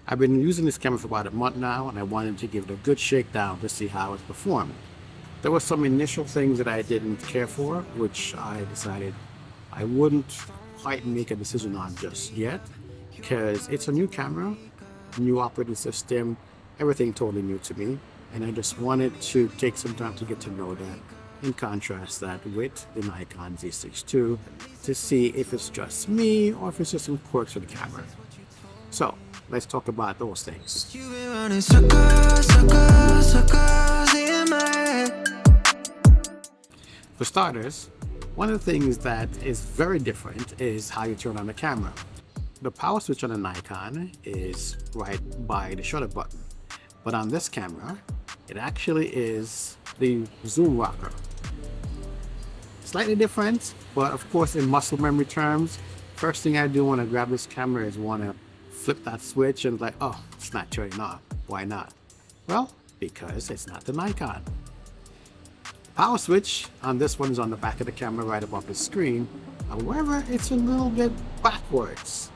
I've been using this camera for about a month now, and I wanted to give it a good shakedown to see how it performed. There were some initial things that I didn't care for, which I decided I wouldn't quite make a decision on just yet, because it's a new camera, new operating system, everything totally new to me, and I just wanted to take some time to get to know that, and contrast that with the Nikon Z6 II to see if it's just me or if it's just some quirks with the camera. So let's talk about those things. For starters, one of the things that is very different is how you turn on the camera. The power switch on the Nikon is right by the shutter button, but on this camera, it actually is the zoom rocker. Slightly different, but of course in muscle memory terms, first thing I do when I grab this camera is want to flip that switch and like, oh, it's not turning on. Why not? Well, because it's not the Nikon. Power switch on this one is on the back of the camera right above the screen. However, it's a little bit backwards.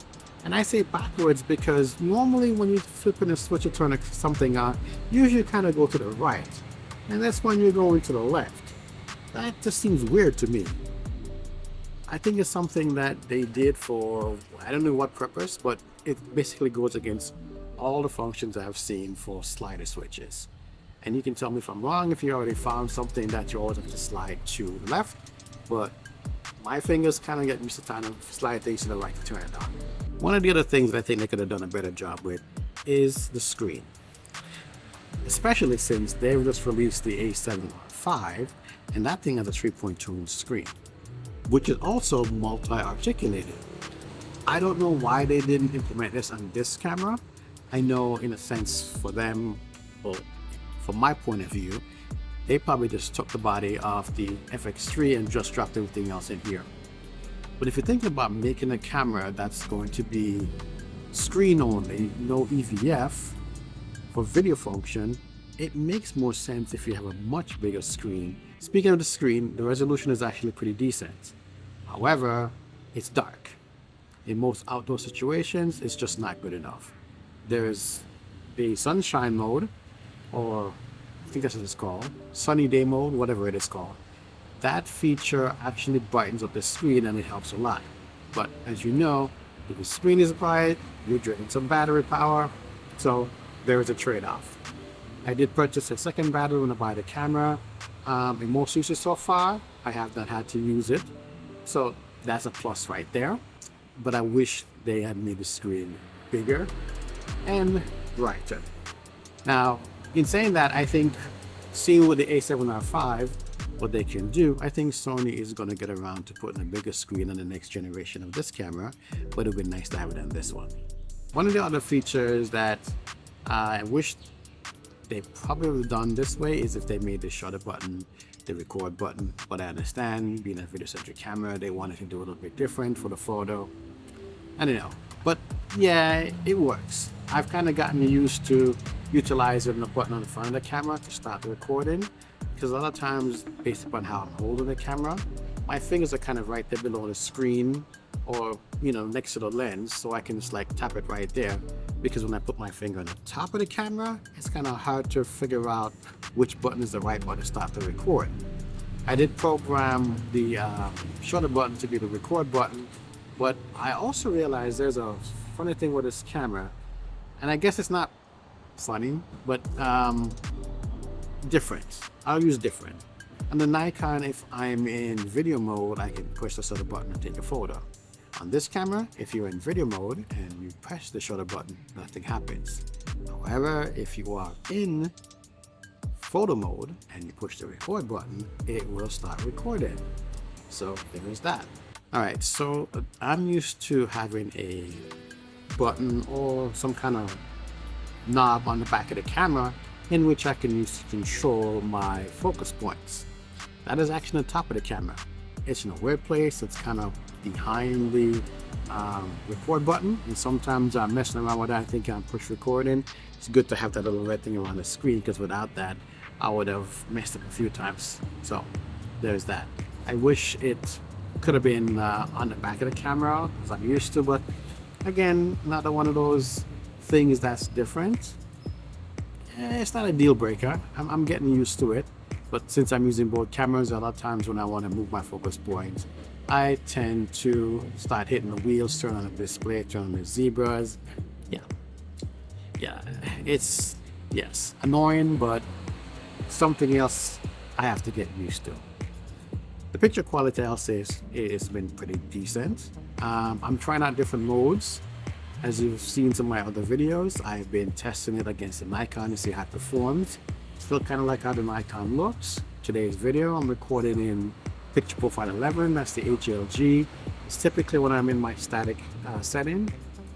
And I say backwards because normally when you're flipping a switch to turn something on, usually kind of go to the right. And that's when you're going to the left. That just seems weird to me. I think it's something that they did for, I don't know what purpose, but it basically goes against all the functions I've seen for slider switches. And you can tell me if I'm wrong if you already found something that you always have to slide to the left, but my fingers kind of get used to trying to slide things to the right to turn it on. One of the other things that I think they could have done a better job with is the screen. Especially since they've just released the A7 V, and that thing has a 3.2-inch screen, which is also multi-articulated. I don't know why they didn't implement this on this camera. I know in a sense for them, well, from my point of view, they probably just took the body off the FX3 and just dropped everything else in here. But if you're thinking about making a camera that's going to be screen only, no EVF, for video function, it makes more sense if you have a much bigger screen. Speaking of the screen, the resolution is actually pretty decent. However, it's dark. In most outdoor situations, it's just not good enough. There's the sunshine mode, or I think that's what it's called, sunny day mode, whatever it is called. That feature actually brightens up the screen and it helps a lot. But as you know, if the screen is bright, you're draining some battery power, so there is a trade-off. I did purchase a second battery when I buy the camera. In most uses so far, I have not had to use it, so that's a plus right there. But I wish they had made the screen bigger and brighter. Now, in saying that, I think seeing with the A7R V what they can do, I think Sony is going to get around to putting a bigger screen on the next generation of this camera, but it would be nice to have it on this one. One of the other features that I wish they probably would have done this way is if they made the shutter button the record button, but I understand being a video-centric camera, they wanted to do a little bit different for the photo. I don't know, but yeah, it works. I've kind of gotten used to utilizing the button on the front of the camera to start the recording, because a lot of times, based upon how I'm holding the camera, my fingers are kind of right there below the screen or, you know, next to the lens, so I can just like tap it right there, because when I put my finger on the top of the camera, it's kind of hard to figure out which button is the right one to start the record. I did program the shutter button to be the record button, but I also realized there's a funny thing with this camera, and I guess it's not funny, but different. I'll use different. On the Nikon, if I'm in video mode, I can push the shutter button and take a photo. On this camera, if you're in video mode and you press the shutter button, nothing happens. However, if you are in photo mode and you push the record button, it will start recording. So there is that. Alright, so I'm used to having a button or some kind of knob on the back of the camera in which I can use to control my focus points. That is actually on the top of the camera. It's in a weird place. It's kind of behind the record button, and sometimes I'm messing around with that, thinking I'm push recording. It's good to have that little red thing around the screen, because without that I would have messed up a few times. So there's that. I wish it could have been on the back of the camera, as I'm used to, but again, another one of those things that's different. It's not a deal breaker. I'm getting used to it. But since I'm using both cameras, a lot of times when I want to move my focus point, I tend to start hitting the wheels, turn on the display, turn on the zebras. Yeah, it's, yes, annoying, but something else I have to get used to. The picture quality, I'll say, it's been pretty decent. I'm trying out different modes. As you've seen some of my other videos, I've been testing it against the Nikon to see how it performs. Still kind of like how the Nikon looks. Today's video, I'm recording in picture profile 11, that's the HLG. It's typically when I'm in my static setting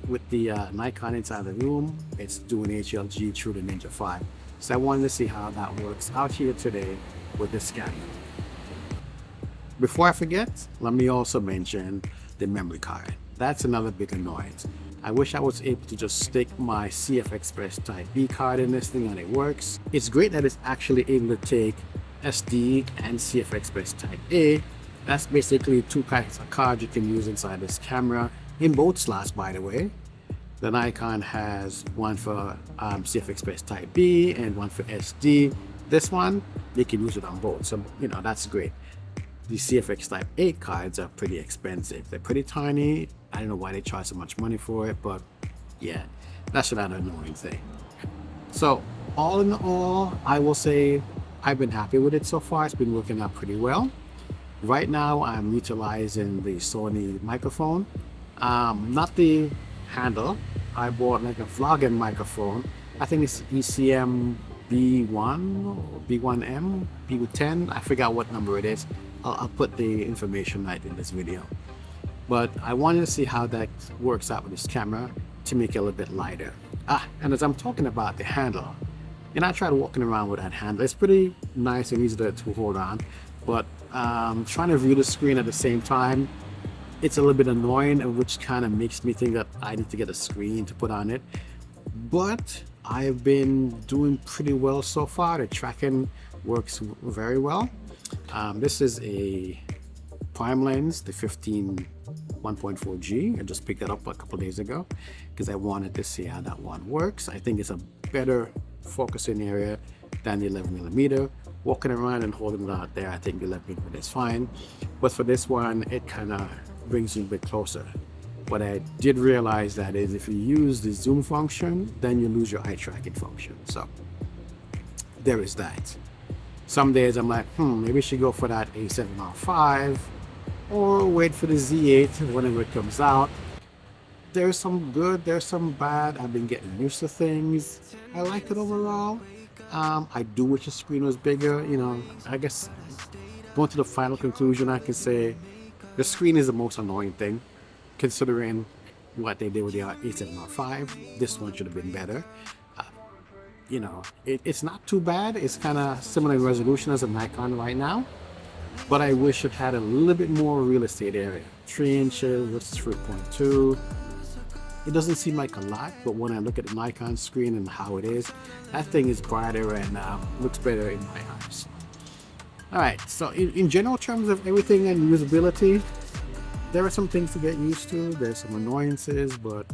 with the Nikon inside the room, it's doing HLG through the Ninja 5. So I wanted to see how that works out here today with this camera. Before I forget, let me also mention the memory card. That's another big annoyance. I wish I was able to just stick my CF Express Type B card in this thing and it works. It's great that it's actually able to take SD and CF Express Type A. That's basically two kinds of cards you can use inside this camera, in both slots, by the way. The Nikon has one for CF Express Type B and one for SD. This one, you can use it on both, so you know, that's great. The CFX Type A cards are pretty expensive. They're pretty tiny. I don't know why they charge so much money for it, but yeah, that's another annoying thing. So all in all, I will say I've been happy with it so far. It's been working out pretty well. Right now, I'm utilizing the Sony microphone, not the handle. I bought like a vlogging microphone. I think it's ECM B1 or B1M, B10. I forgot what number it is. I'll put the information right in this video. But I wanted to see how that works out with this camera to make it a little bit lighter. And as I'm talking about the handle, and I tried walking around with that handle. It's pretty nice and easy to hold on, but trying to view the screen at the same time, it's a little bit annoying, which kind of makes me think that I need to get a screen to put on it. But I've been doing pretty well so far. The tracking works very well. This is a prime lens, the 15 1.4G. I just picked it up a couple days ago because I wanted to see how that one works. I think it's a better focusing area than the 11mm. Walking around and holding it out there, I think the 11mm is fine. But for this one, it kind of brings you a bit closer. What I did realize that is if you use the zoom function, then you lose your eye tracking function. So there is that. Some days I'm like, maybe I should go for that A7R5 or wait for the Z8 whenever it comes out. There's some good, there's some bad. I've been getting used to things. I like it overall. I do wish the screen was bigger. You know, I guess going to the final conclusion, I can say the screen is the most annoying thing, considering what they did with the A7R5. This one should have been better. You know, it's not too bad. It's kind of similar in resolution as a Nikon right now, but I wish it had a little bit more real estate area. 3 inches versus 3.2. It doesn't seem like a lot, but when I look at the Nikon screen and how it is, that thing is brighter and looks better in my eyes. All right, so in general terms of everything and usability, there are some things to get used to. There's some annoyances, but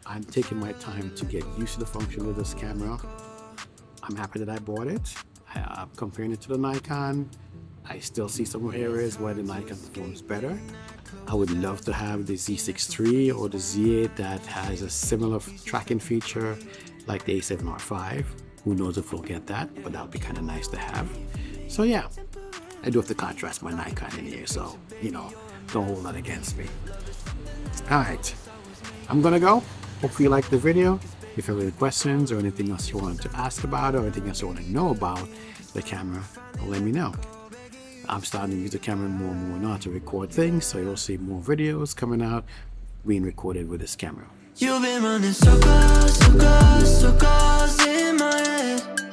I'm taking my time to get used to the function of this camera. I'm happy that I bought it. I'm comparing it to the Nikon. I still see some areas where the Nikon performs better. I would love to have the Z6 III or the Z8 that has a similar tracking feature like the A7R5. Who knows if we'll get that, but that would be kind of nice to have. So yeah, I do have to contrast my Nikon in here, so you know, don't hold that against me. All right, I'm gonna go. Hopefully you liked the video. If you have any questions or anything else you want to ask about or anything else you want to know about the camera, let me know. I'm starting to use the camera more and more now to record things, so you'll see more videos coming out being recorded with this camera. You've been running circles, circles, circles in my head.